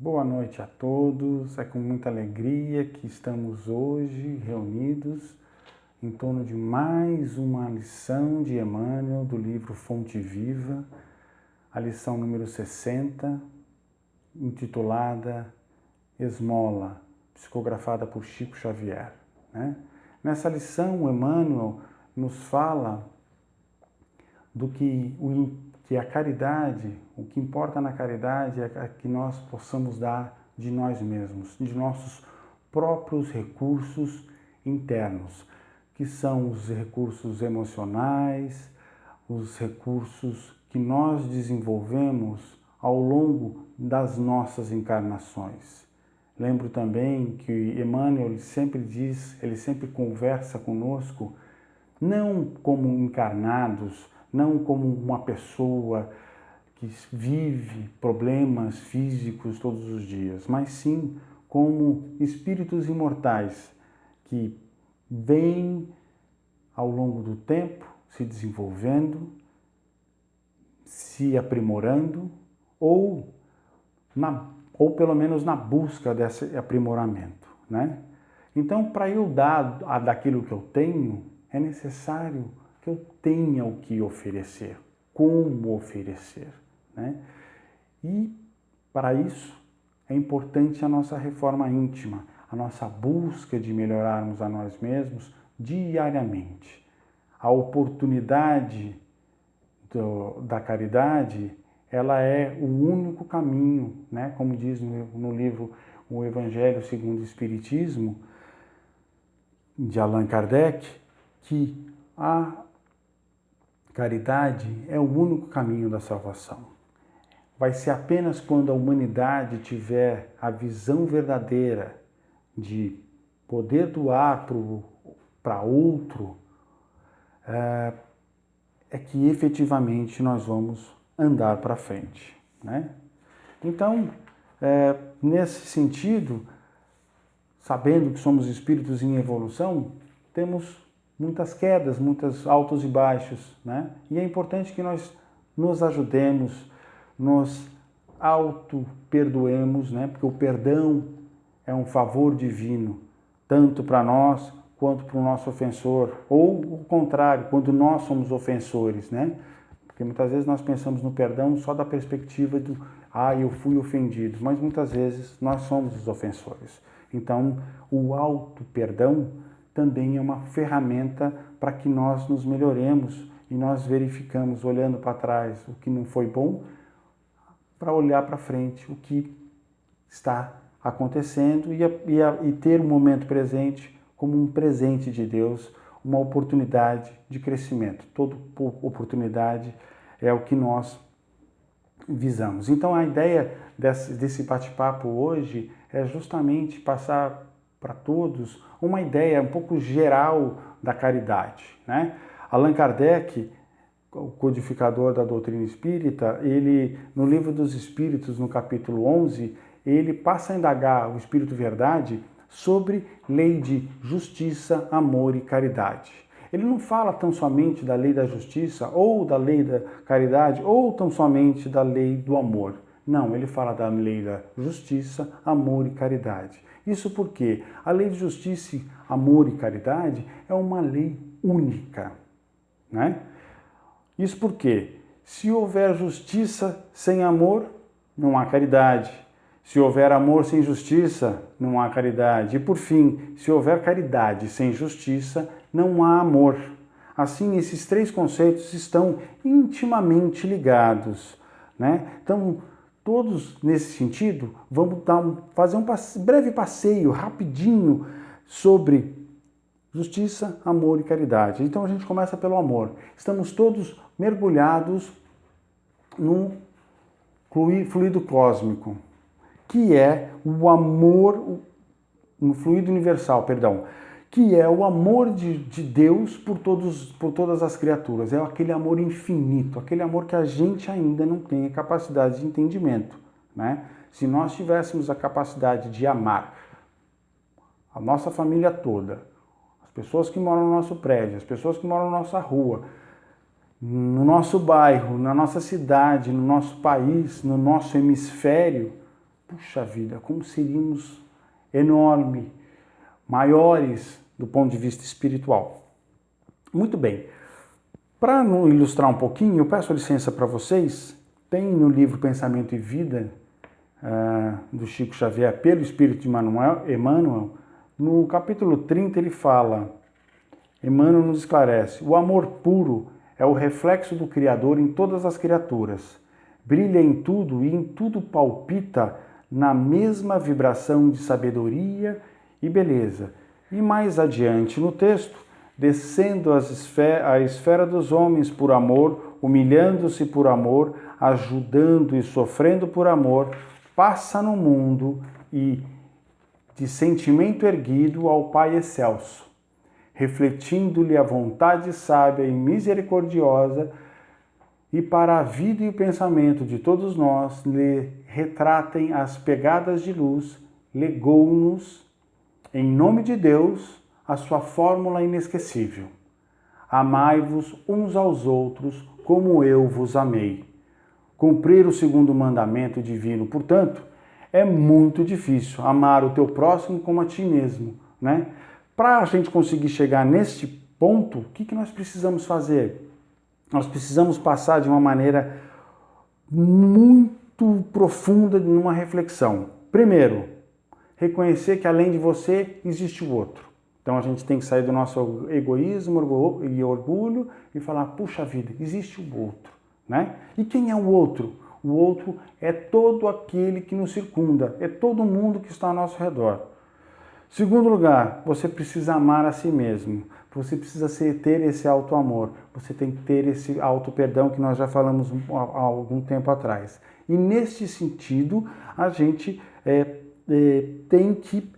Boa noite a todos. É com muita alegria que estamos hoje reunidos em torno de mais uma lição de Emmanuel do livro Fonte Viva, a lição número 60, intitulada Esmola, psicografada por Chico Xavier. Nessa lição, Emmanuel nos fala do que a caridade, o que importa na caridade é que nós possamos dar de nós mesmos, de nossos próprios recursos internos, que são os recursos emocionais, os recursos que nós desenvolvemos ao longo das nossas encarnações. Lembro também que Emmanuel ele sempre conversa conosco, não como encarnados, não como uma pessoa que vive problemas físicos todos os dias, mas sim como espíritos imortais que vêm ao longo do tempo se desenvolvendo, se aprimorando ou pelo menos na busca desse aprimoramento, Então, para eu dar daquilo que eu tenho, é necessário que eu tenha o que oferecer, como oferecer, E, para isso, é importante a nossa reforma íntima, a nossa busca de melhorarmos a nós mesmos diariamente. A oportunidade da caridade, ela é o único caminho, Como diz no livro O Evangelho segundo o Espiritismo, de Allan Kardec, que a caridade é o único caminho da salvação. Vai ser apenas quando a humanidade tiver a visão verdadeira de poder doar para outro, é que efetivamente nós vamos andar para frente. Então, nesse sentido, sabendo que somos espíritos em evolução, temos muitas quedas, muitos altos e baixos, E é importante que nós nos ajudemos, nos auto-perdoemos, Porque o perdão é um favor divino, tanto para nós quanto para o nosso ofensor, ou o contrário, quando nós somos ofensores, Porque muitas vezes nós pensamos no perdão só da perspectiva do eu fui ofendido, mas muitas vezes nós somos os ofensores. Então, o auto-perdão também é uma ferramenta para que nós nos melhoremos e nós verificamos, olhando para trás, o que não foi bom, para olhar para frente o que está acontecendo e ter o momento presente como um presente de Deus, uma oportunidade de crescimento. Toda oportunidade é o que nós visamos. Então, a ideia desse bate-papo hoje é justamente passar para todos uma ideia um pouco geral da caridade. Allan Kardec, o codificador da doutrina espírita, ele, no Livro dos Espíritos, no capítulo 11, ele passa a indagar o Espírito Verdade sobre lei de justiça, amor e caridade. Ele não fala tão somente da lei da justiça, ou da lei da caridade, ou tão somente da lei do amor. Não, ele fala da lei da justiça, amor e caridade. Isso porque a lei de justiça, amor e caridade é uma lei única, Isso porque se houver justiça sem amor, não há caridade. Se houver amor sem justiça, não há caridade. E por fim, se houver caridade sem justiça, não há amor. Assim, esses três conceitos estão intimamente ligados, Então, todos nesse sentido, vamos fazer um breve passeio, rapidinho, sobre justiça, amor e caridade. Então, a gente começa pelo amor. Estamos todos mergulhados no fluido cósmico, que é o amor, no fluido universal, que é o amor de Deus por todas as criaturas. É aquele amor infinito, aquele amor que a gente ainda não tem a capacidade de entendimento. Se nós tivéssemos a capacidade de amar a nossa família toda, as pessoas que moram no nosso prédio, as pessoas que moram na nossa rua, no nosso bairro, na nossa cidade, no nosso país, no nosso hemisfério, puxa vida, como seríamos enormes, maiores do ponto de vista espiritual. Muito bem. Para ilustrar um pouquinho, eu peço licença para vocês, tem no livro Pensamento e Vida, do Chico Xavier, pelo Espírito de Emmanuel, no capítulo 30 ele fala, Emmanuel nos esclarece, o amor puro é o reflexo do Criador em todas as criaturas, brilha em tudo e em tudo palpita na mesma vibração de sabedoria e beleza. E mais adiante no texto, descendo a esfera dos homens por amor, humilhando-se por amor, ajudando e sofrendo por amor, passa no mundo e, de sentimento erguido ao Pai excelso, refletindo-lhe a vontade sábia e misericordiosa, e para a vida e o pensamento de todos nós lhe retratem as pegadas de luz, legou-nos, em nome de Deus, a sua fórmula inesquecível. Amai-vos uns aos outros como eu vos amei. Cumprir o segundo mandamento divino, portanto, é muito difícil amar o teu próximo como a ti mesmo, né? Para a gente conseguir chegar neste ponto, o que nós precisamos fazer? Nós precisamos passar de uma maneira muito profunda numa reflexão. Primeiro, reconhecer que além de você existe o outro. Então a gente tem que sair do nosso egoísmo e orgulho e falar, puxa vida, existe o outro, né? E quem é o outro? O outro é todo aquele que nos circunda, é todo mundo que está ao nosso redor. Segundo lugar, você precisa amar a si mesmo. Você precisa ter esse auto-amor. Você tem que ter esse auto-perdão que nós já falamos há algum tempo atrás. E neste sentido, a gente tem que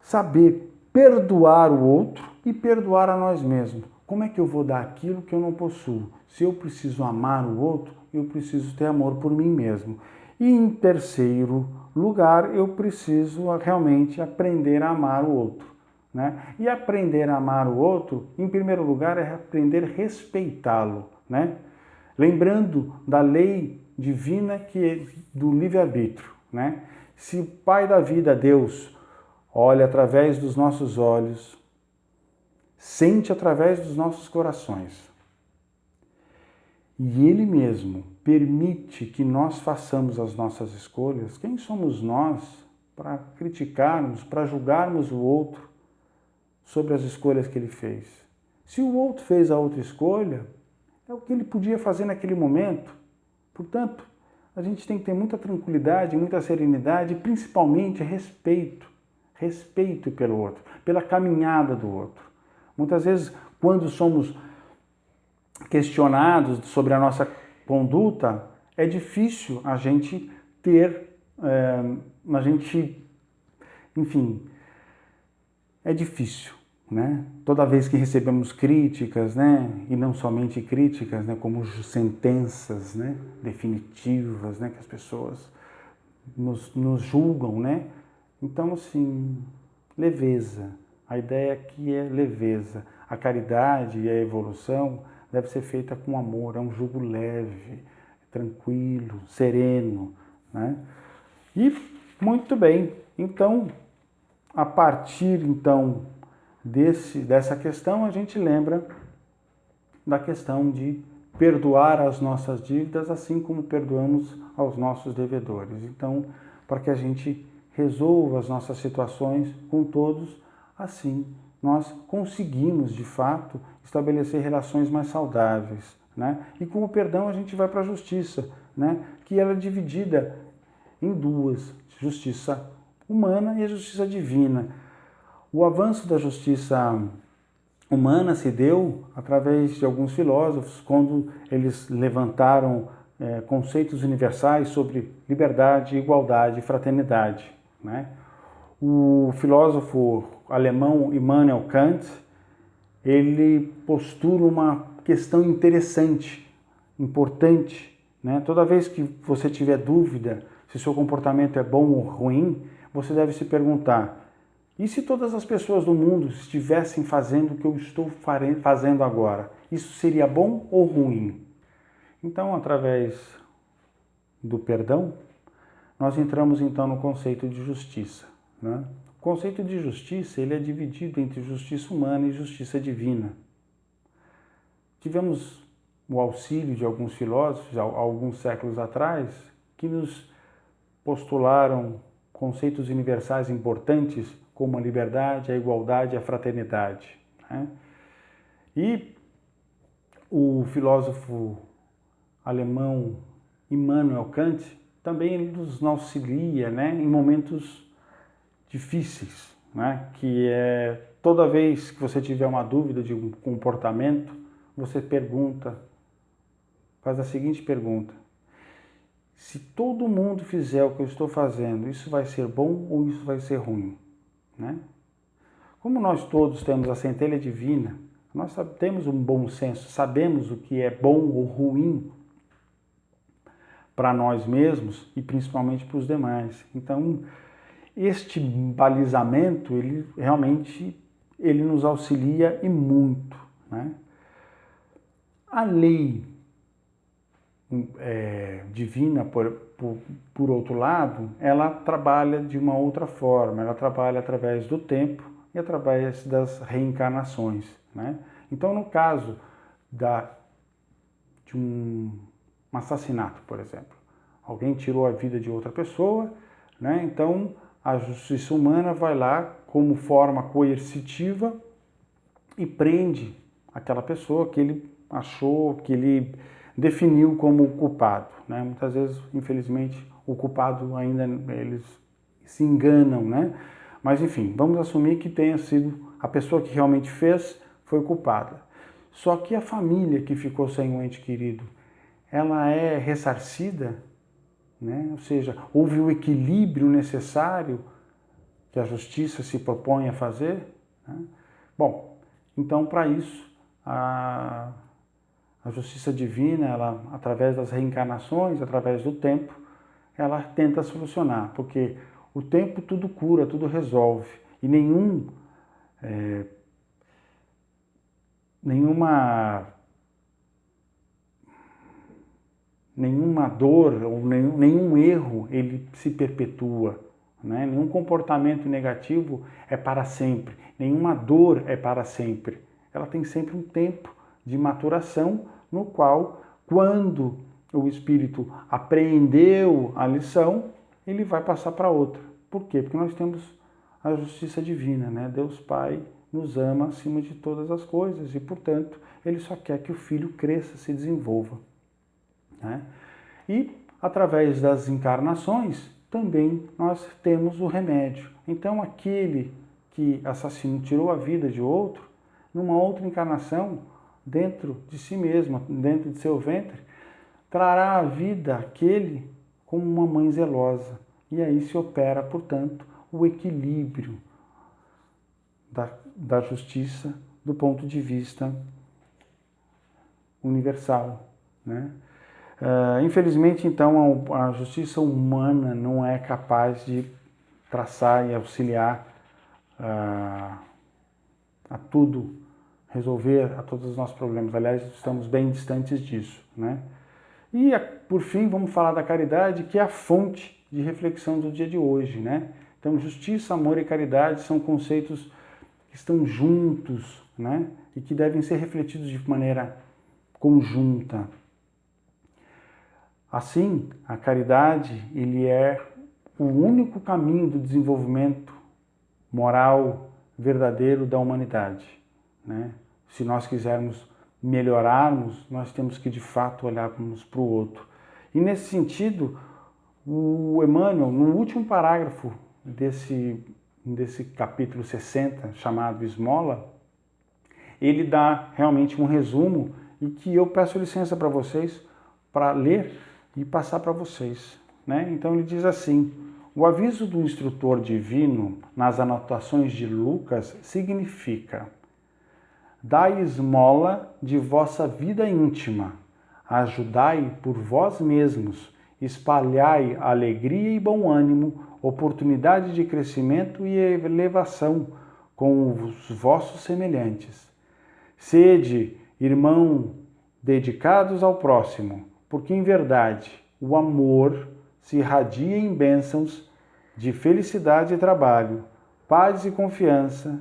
saber perdoar o outro e perdoar a nós mesmos. Como é que eu vou dar aquilo que eu não possuo? Se eu preciso amar o outro, eu preciso ter amor por mim mesmo. E em terceiro lugar, eu preciso realmente aprender a amar o outro, né? E aprender a amar o outro, em primeiro lugar, é aprender a respeitá-lo, né? Lembrando da lei divina que é do livre-arbítrio, né? Se o Pai da vida, Deus, olha através dos nossos olhos, sente através dos nossos corações, e Ele mesmo permite que nós façamos as nossas escolhas, quem somos nós para criticarmos, para julgarmos o outro sobre as escolhas que ele fez? Se o outro fez a outra escolha, é o que ele podia fazer naquele momento. Portanto, a gente tem que ter muita tranquilidade, muita serenidade e principalmente respeito. Respeito pelo outro, pela caminhada do outro. Muitas vezes, quando somos questionados sobre a nossa conduta, é difícil a gente enfim, é difícil, né? Toda vez que recebemos críticas, né? E não somente críticas, né? Como sentenças, né? Definitivas, né? Que as pessoas nos julgam, né? Então, assim, leveza. A ideia aqui é leveza. A caridade e a evolução deve ser feita com amor, é um jugo leve, tranquilo, sereno, né? E muito bem, então, a partir então dessa questão, a gente lembra da questão de perdoar as nossas dívidas, assim como perdoamos aos nossos devedores. Então, para que a gente resolva as nossas situações com todos, assim nós conseguimos, de fato, estabelecer relações mais saudáveis, né? E com o perdão a gente vai para a justiça, né? Que ela é dividida em duas, justiça humana e a justiça divina. O avanço da justiça humana se deu através de alguns filósofos, quando eles levantaram conceitos universais sobre liberdade, igualdade e fraternidade, né? O filósofo alemão Immanuel Kant, ele postula uma questão interessante, importante, né? Toda vez que você tiver dúvida se seu comportamento é bom ou ruim, você deve se perguntar, e se todas as pessoas do mundo estivessem fazendo o que eu estou fazendo agora, isso seria bom ou ruim? Então, através do perdão, nós entramos então no conceito de justiça, né? O conceito de justiça, ele é dividido entre justiça humana e justiça divina. Tivemos o auxílio de alguns filósofos, há alguns séculos atrás, que nos postularam conceitos universais importantes como a liberdade, a igualdade e a fraternidade, né? E o filósofo alemão Immanuel Kant também nos auxilia, né, em momentos difíceis, né, que é toda vez que você tiver uma dúvida de um comportamento, você faz a seguinte pergunta: se todo mundo fizer o que eu estou fazendo, isso vai ser bom ou isso vai ser ruim, né? Como nós todos temos a centelha divina, nós temos um bom senso, sabemos o que é bom ou ruim para nós mesmos e principalmente para os demais. Então, este balizamento, ele realmente nos auxilia e muito, né? A lei divina, por outro lado, ela trabalha de uma outra forma, ela trabalha através do tempo e através das reencarnações, né? Então, no caso de um assassinato, por exemplo, alguém tirou a vida de outra pessoa, né? Então a justiça humana vai lá como forma coercitiva e prende aquela pessoa que ele achou, que ele definiu como culpado, né? Muitas vezes, infelizmente, o culpado ainda eles se enganam, né? Mas enfim, vamos assumir que tenha sido a pessoa que realmente fez foi culpada. Só que a família que ficou sem um ente querido, ela é ressarcida, né? Ou seja, houve o equilíbrio necessário que a justiça se propõe a fazer, né? Bom, então para isso a justiça divina, ela, através das reencarnações, através do tempo, ela tenta solucionar, porque o tempo tudo cura, tudo resolve, e nenhuma dor ou nenhum erro ele se perpetua, né? Nenhum comportamento negativo é para sempre, nenhuma dor é para sempre. Ela tem sempre um tempo de maturação no qual, quando o espírito apreendeu a lição, ele vai passar para outra. Por quê? Porque nós temos a justiça divina, né? Deus Pai nos ama acima de todas as coisas e, portanto, ele só quer que o filho cresça, se desenvolva, né? E, através das encarnações, também nós temos o remédio. Então, aquele que assassinou, tirou a vida de outro, numa outra encarnação, dentro de si mesmo, dentro de seu ventre, trará a vida àquele como uma mãe zelosa. E aí se opera, portanto, o equilíbrio da justiça do ponto de vista universal, né? Infelizmente, então, a justiça humana não é capaz de traçar e auxiliar a tudo, resolver a todos os nossos problemas. Aliás, estamos bem distantes disso, né? E, por fim, vamos falar da caridade, que é a fonte de reflexão do dia de hoje, né? Então, justiça, amor e caridade são conceitos que estão juntos, né? E que devem ser refletidos de maneira conjunta. Assim, a caridade, ele é o único caminho do desenvolvimento moral verdadeiro da humanidade, né? Se nós quisermos melhorarmos, nós temos que de fato olharmos para o outro. E nesse sentido, o Emmanuel, no último parágrafo desse capítulo 60, chamado Esmola, ele dá realmente um resumo e que eu peço licença para vocês para ler e passar para vocês, né? Então ele diz assim: o aviso do instrutor divino nas anotações de Lucas significa: dai esmola de vossa vida íntima, ajudai por vós mesmos, espalhai alegria e bom ânimo, oportunidade de crescimento e elevação com os vossos semelhantes. Sede, irmão, dedicados ao próximo, porque em verdade o amor se irradia em bênçãos de felicidade e trabalho, paz e confiança,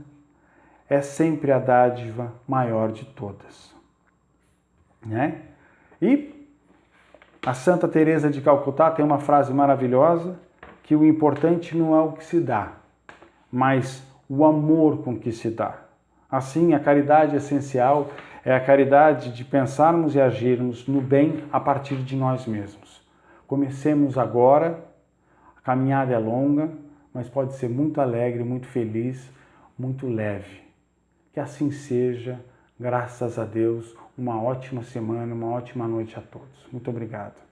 é sempre a dádiva maior de todas. Né? E a Santa Teresa de Calcutá tem uma frase maravilhosa, que o importante não é o que se dá, mas o amor com que se dá. Assim, a caridade essencial é a caridade de pensarmos e agirmos no bem a partir de nós mesmos. Comecemos agora, a caminhada é longa, mas pode ser muito alegre, muito feliz, muito leve. Que assim seja, graças a Deus, uma ótima semana, uma ótima noite a todos. Muito obrigado.